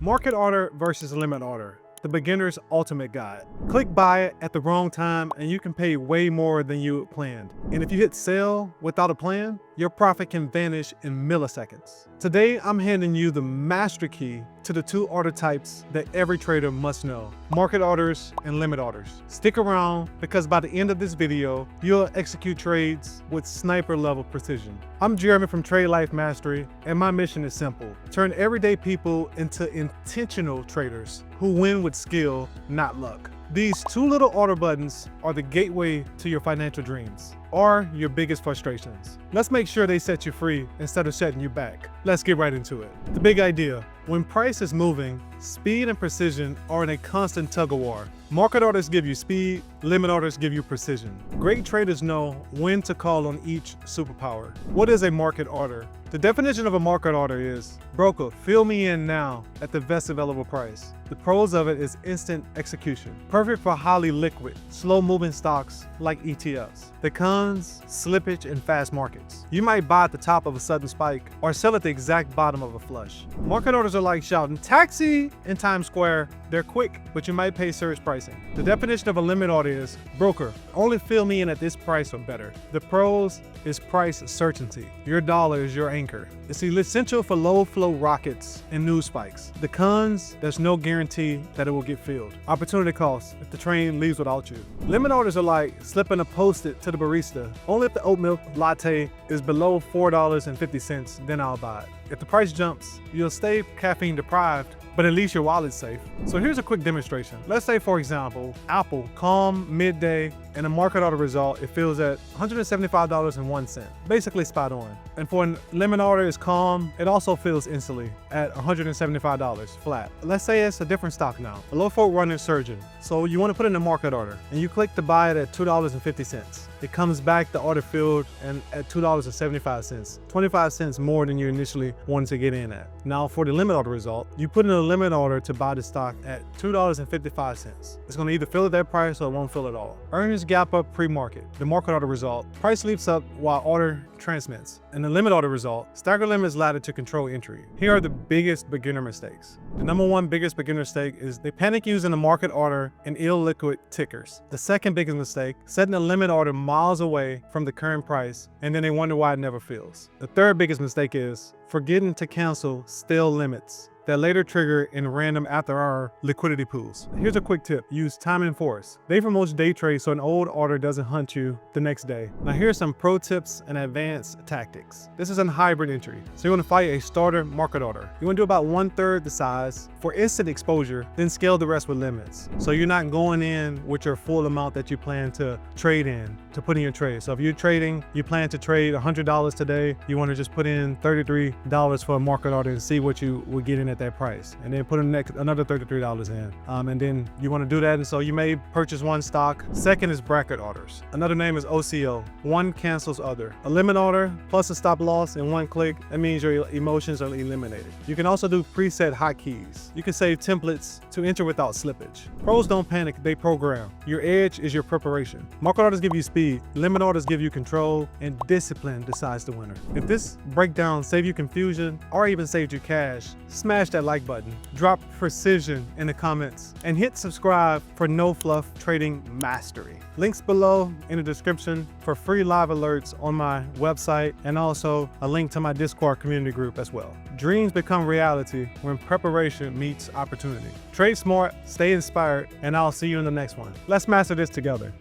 Market order versus limit order. The beginner's ultimate guide. Click buy it at the wrong time and you can pay way more than you planned. And if you hit sell without a plan, your profit can vanish in milliseconds. Today, I'm handing you the master key to the two order types that every trader must know: market orders and limit orders. Stick around because by the end of this video, you'll execute trades with sniper level precision. I'm Jeremy from Trade Life Mastery, and my mission is simple: turn everyday people into intentional traders who win with skill, not luck. These two little order buttons are the gateway to your financial dreams or your biggest frustrations. Let's make sure they set you free instead of setting you back. Let's get right into it. The big idea: when price is moving, speed and precision are in a constant tug of war. Market orders give you speed, limit orders give you precision. Great traders know when to call on each superpower. What is a market order? The definition of a market order is: broker, fill me in now at the best available price. The pros of it is instant execution, perfect for highly liquid, slow-moving stocks like ETFs. The cons: slippage and fast markets. You might buy at the top of a sudden spike or sell at the exact bottom of a flush. Market orders are like shouting "taxi" in Times Square. They're quick, but you might pay surge pricing. The definition of a limit order is: broker, only fill me in at this price or better. The pros is price certainty. Your dollar is your anchor. It's essential for low flow rockets and news spikes. The cons: there's no guarantee that it will get filled. Opportunity cost: if the train leaves without you. Limit orders are like slipping a post-it to the barista. Only if the oat milk latte is below $4.50, then I'll buy it. If the price jumps, you'll stay caffeine deprived, but at least your wallet's safe. So here's a quick demonstration. Let's say, for example, Apple, calm, midday, and a market order result, it fills at $175.01. Basically spot on. And for a limit order is calm, it also fills instantly at $175 flat. Let's say it's a different stock now, a low float running surgeon. So you want to put in a market order and you click to buy it at $2.50. It comes back, the order filled, and at $2.75, 25 cents more than you initially wanted to get in at. Now for the limit order result, you put in a limit order to buy the stock at $2.55. It's going to either fill at that price or it won't fill at all. Earnings gap up pre-market. The market order result: price leaps up while order transmits. And the limit order result: stagger limits ladder to control entry. Here are the biggest beginner mistakes. The number one biggest beginner mistake is they panic using the market order and illiquid tickers. The second biggest mistake: setting a limit order miles away from the current price, and then they wonder why it never fills. The third biggest mistake is forgetting to cancel stale limits that later trigger in random after-hour liquidity pools. Here's a quick tip: use time and force. They promote day trades so an old order doesn't hunt you the next day. Now here's some pro tips and advanced tactics. This is a hybrid entry. So you want to fight a starter market order. You want to do about 1/3 the size for instant exposure, then scale the rest with limits. So you're not going in with your full amount that you plan to trade in to put in your trade. So if you're trading, you plan to trade $100 today, you want to just put in $33 for a market order and see what you would get in at that price, and then put in another $33 in, and then you want to do that. And so you may purchase one stock. Second is bracket orders. Another name is OCO. One cancels other. A limit order plus a stop loss in one click. That means your emotions are eliminated. You can also do preset hotkeys. You can save templates to enter without slippage. Pros don't panic, they program. Your edge is your preparation. Market orders give you speed, limit orders give you control, and discipline decides the winner. If this breakdown saved you confusion or even saved you cash, smash that like button, drop precision in the comments, and hit subscribe for no fluff trading mastery. Links below in the description for free live alerts on my website, and also a link to my Discord community group as well. Dreams become reality when preparation meets opportunity. Trade smart, stay inspired, and I'll see you in the next one. Let's master this together.